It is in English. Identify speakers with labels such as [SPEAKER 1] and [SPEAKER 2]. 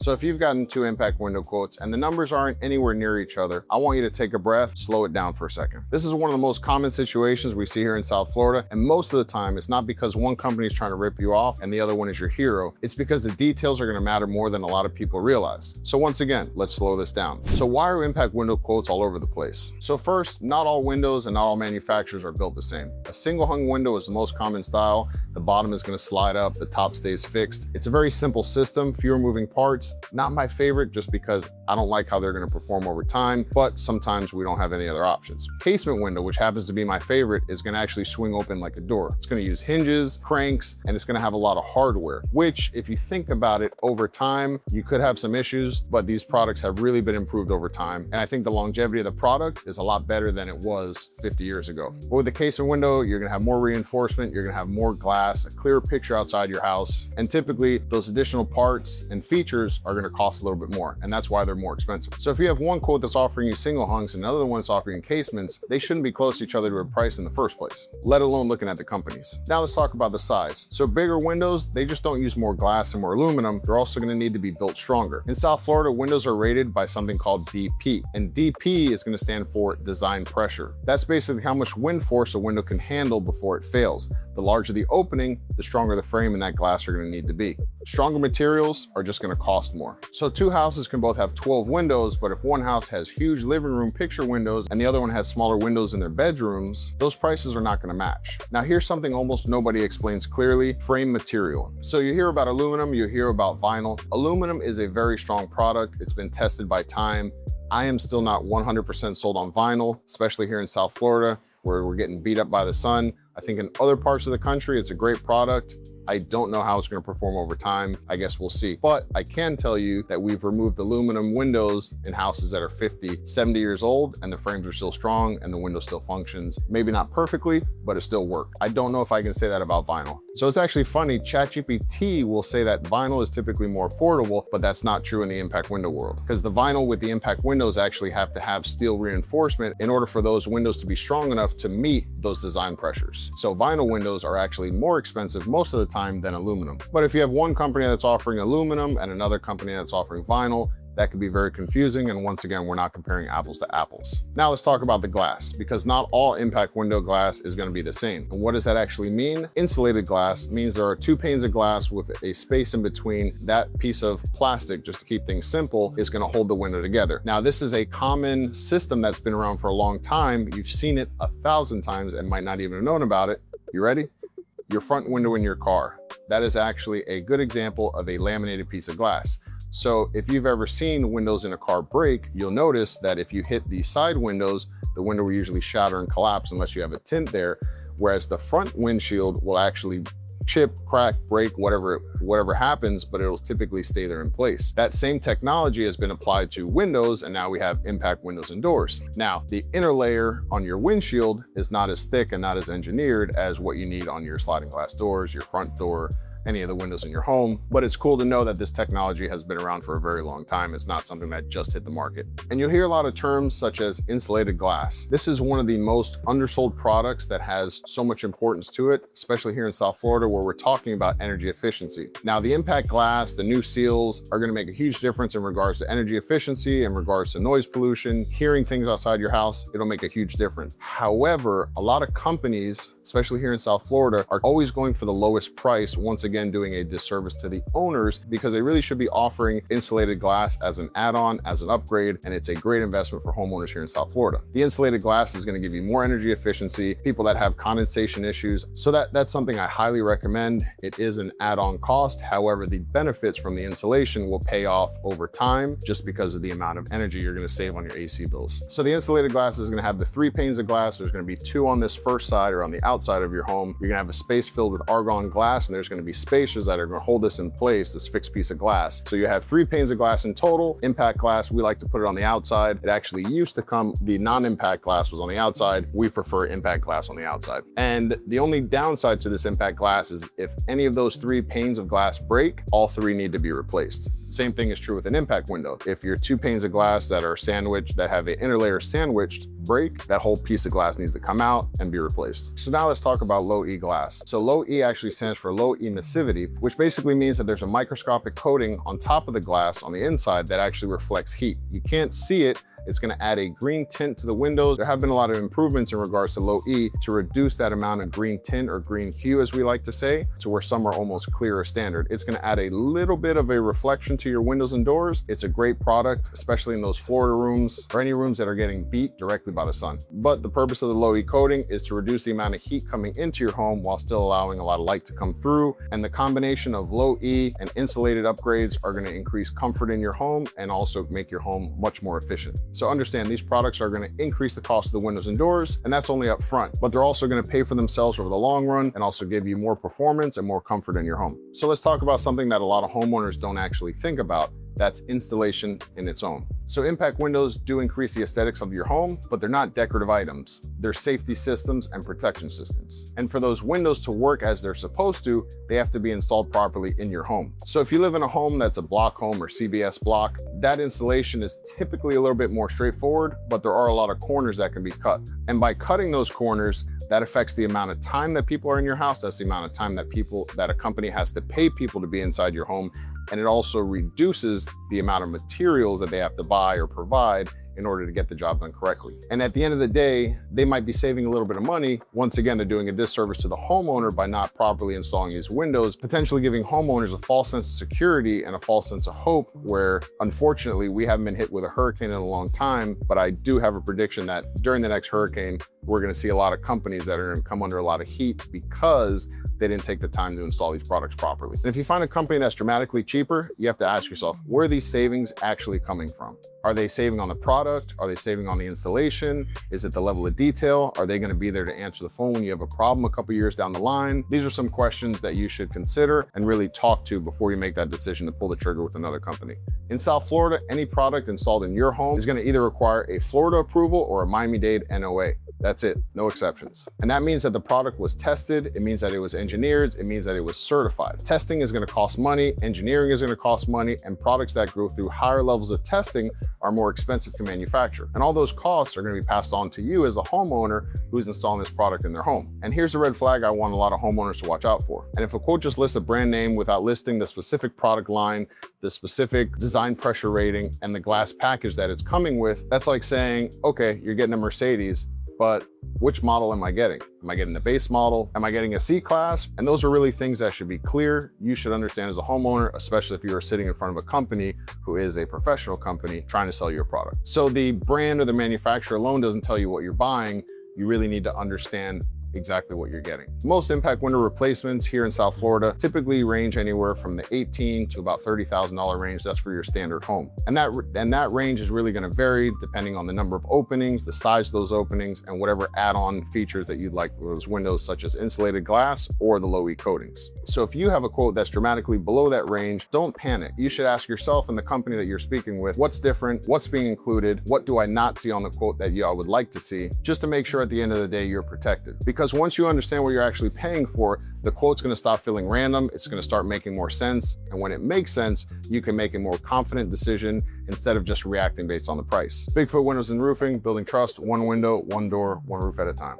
[SPEAKER 1] So if you've gotten 2 impact window quotes and the numbers aren't anywhere near each other, I want you to take a breath, slow it down for a second. This is one of the most common situations we see here in South Florida, and most of the time it's not because one company is trying to rip you off and the other one is your hero. It's because the details are going to matter more than a lot of people realize. So once again, let's slow this down. So why are impact window quotes all over the place? So first, not all windows and not all manufacturers are built the same. A single hung window is the most common style. The bottom is going to slide up, the top stays fixed. It's a very simple system, fewer moving parts. Not my favorite just because I don't like how they're going to perform over time, but sometimes we don't have any other options. Casement window, which happens to be my favorite, is going to actually swing open like a door. It's going to use hinges, cranks, and it's going to have a lot of hardware, which if you think about it over time, you could have some issues, but these products have really been improved over time. And I think the longevity of the product is a lot better than it was 50 years ago. But with the casement window, you're going to have more reinforcement, you're going to have more glass, a clearer picture outside your house. And typically those additional parts and features are going to cost a little bit more, and that's why they're more expensive. So if you have one quote that's offering you single hungs and another one that's offering you casements, they shouldn't be close to each other to a price in the first place, let alone looking at the companies. Now let's talk about the size. So bigger windows, they just don't use more glass and more aluminum. They're also going to need to be built stronger. In South Florida, windows are rated by something called DP, and DP is going to stand for design pressure. That's basically how much wind force a window can handle before it fails. The larger the opening, the stronger the frame and that glass are going to need to be. Stronger materials are just going to cost more. So 2 houses can both have 12 windows, but if one house has huge living room picture windows and the other one has smaller windows in their bedrooms, those prices are not going to match. Now here's something almost nobody explains clearly: frame material. So you hear about aluminum, you hear about vinyl. Aluminum is a very strong product. It's been tested by time. I am still not 100% sold on vinyl, especially here in South Florida, where we're getting beat up by the sun. I think in other parts of the country, it's a great product. I don't know how it's going to perform over time. I guess we'll see. But I can tell you that we've removed aluminum windows in houses that are 50, 70 years old, and the frames are still strong and the window still functions. Maybe not perfectly, but it still works. I don't know if I can say that about vinyl. So it's actually funny, ChatGPT will say that vinyl is typically more affordable, but that's not true in the impact window world, because the vinyl with the impact windows actually have to have steel reinforcement in order for those windows to be strong enough to meet those design pressures. So vinyl windows are actually more expensive most of the time than aluminum. But if you have one company that's offering aluminum and another company that's offering vinyl, that could be very confusing. And once again, we're not comparing apples to apples. Now let's talk about the glass, because not all impact window glass is going to be the same. And what does that actually mean? Insulated glass means there are 2 panes of glass with a space in between. That piece of plastic, just to keep things simple, is going to hold the window together. Now this is a common system that's been around for a long time. You've seen it 1,000 times and might not even have known about it. You ready? Your front window in your car. That is actually a good example of a laminated piece of glass. So if you've ever seen windows in a car break, you'll notice that if you hit the side windows, the window will usually shatter and collapse unless you have a tint there, whereas the front windshield will actually chip, crack, break, whatever happens, but it'll typically stay there in place. That same technology has been applied to windows, and now we have impact windows and doors. Now, the inner layer on your windshield is not as thick and not as engineered as what you need on your sliding glass doors, your front door, any of the windows in your home, but it's cool to know that this technology has been around for a very long time. It's not something that just hit the market. And you'll hear a lot of terms such as insulated glass. This is one of the most undersold products that has so much importance to it, especially here in South Florida, where we're talking about energy efficiency. Now, the impact glass, the new seals are going to make a huge difference in regards to energy efficiency, in regards to noise pollution, hearing things outside your house. It'll make a huge difference. However, a lot of companies, especially here in South Florida, are always going for the lowest price, once again doing a disservice to the owners, because they really should be offering insulated glass as an add-on, as an upgrade, and it's a great investment for homeowners here in South Florida. The insulated glass is going to give you more energy efficiency, people that have condensation issues, so that's something I highly recommend. It is an add-on cost. However, the benefits from the insulation will pay off over time just because of the amount of energy you're going to save on your AC bills. So the insulated glass is going to have the 3 panes of glass. There's going to be 2 on this first side or on the outside of your home. You're going to have a space filled with argon glass, and there's going to be spacers that are going to hold this in place, this fixed piece of glass. So you have 3 panes of glass in total. Impact glass, we like to put it on the outside. It actually used to come, the non-impact glass was on the outside. We prefer impact glass on the outside. And the only downside to this impact glass is if any of those 3 panes of glass break, all 3 need to be replaced. Same thing is true with an impact window. If your 2 panes of glass that are sandwiched, that have an inner layer sandwiched, break, that whole piece of glass needs to come out and be replaced. So now now let's talk about low E glass. So low E actually stands for low emissivity, which basically means that there's a microscopic coating on top of the glass on the inside that actually reflects heat. You can't see it. It's going to add a green tint to the windows. There have been a lot of improvements in regards to low E to reduce that amount of green tint or green hue, as we like to say, to where some are almost clear or standard. It's going to add a little bit of a reflection to your windows and doors. It's a great product, especially in those Florida rooms or any rooms that are getting beat directly by the sun. But the purpose of the low E coating is to reduce the amount of heat coming into your home while still allowing a lot of light to come through. And the combination of low E and insulated upgrades are going to increase comfort in your home and also make your home much more efficient. So understand these products are going to increase the cost of the windows and doors, and that's only up front, but they're also going to pay for themselves over the long run and also give you more performance and more comfort in your home. So let's talk about something that a lot of homeowners don't actually think about. That's installation in its own. So impact windows do increase the aesthetics of your home, but they're not decorative items. They're safety systems and protection systems. And for those windows to work as they're supposed to, they have to be installed properly in your home. So if you live in a home that's a block home or CBS block, that installation is typically a little bit more straightforward, but there are a lot of corners that can be cut. And by cutting those corners, that affects the amount of time that people are in your house. That's the amount of time that a company has to pay people to be inside your home. And it also reduces the amount of materials that they have to buy or provide in order to get the job done correctly. And at the end of the day, they might be saving a little bit of money. Once again, they're doing a disservice to the homeowner by not properly installing these windows, potentially giving homeowners a false sense of security and a false sense of hope, where unfortunately we haven't been hit with a hurricane in a long time, but I do have a prediction that during the next hurricane, we're gonna see a lot of companies that are gonna come under a lot of heat because they didn't take the time to install these products properly. And if you find a company that's dramatically cheaper, you have to ask yourself, where are these savings actually coming from? Are they saving on the product? Are they saving on the installation? Is it the level of detail? Are they going to be there to answer the phone when you have a problem a couple years down the line? These are some questions that you should consider and really talk to before you make that decision to pull the trigger with another company. In South Florida, any product installed in your home is going to either require a Florida approval or a Miami-Dade NOA. That's it, no exceptions. And that means that the product was tested, it means that it was engineered, it means that it was certified. Testing is gonna cost money, engineering is gonna cost money, and products that go through higher levels of testing are more expensive to manufacture. And all those costs are gonna be passed on to you as a homeowner who's installing this product in their home. And here's a red flag I want a lot of homeowners to watch out for. And if a quote just lists a brand name without listing the specific product line, the specific design pressure rating, and the glass package that it's coming with, that's like saying, okay, you're getting a Mercedes, but which model am I getting? Am I getting the base model? Am I getting a C-Class? And those are really things that should be clear. You should understand as a homeowner, especially if you're sitting in front of a company who is a professional company trying to sell you a product. So the brand or the manufacturer alone doesn't tell you what you're buying. You really need to understand exactly what you're getting. Most impact window replacements here in South Florida typically range anywhere from the $18,000 to about $30,000 range. That's for your standard home. And that range is really going to vary depending on the number of openings, the size of those openings, and whatever add-on features that you'd like for those windows, such as insulated glass or the low E coatings. So if you have a quote that's dramatically below that range, don't panic. You should ask yourself and the company that you're speaking with, what's different, what's being included, what do I not see on the quote that I would like to see, just to make sure at the end of the day you're protected. Because once you understand what you're actually paying for, the quote's going to stop feeling random. It's going to start making more sense. And when it makes sense, you can make a more confident decision instead of just reacting based on the price. Bigfoot Windows and Roofing, building trust, one window, one door, one roof at a time.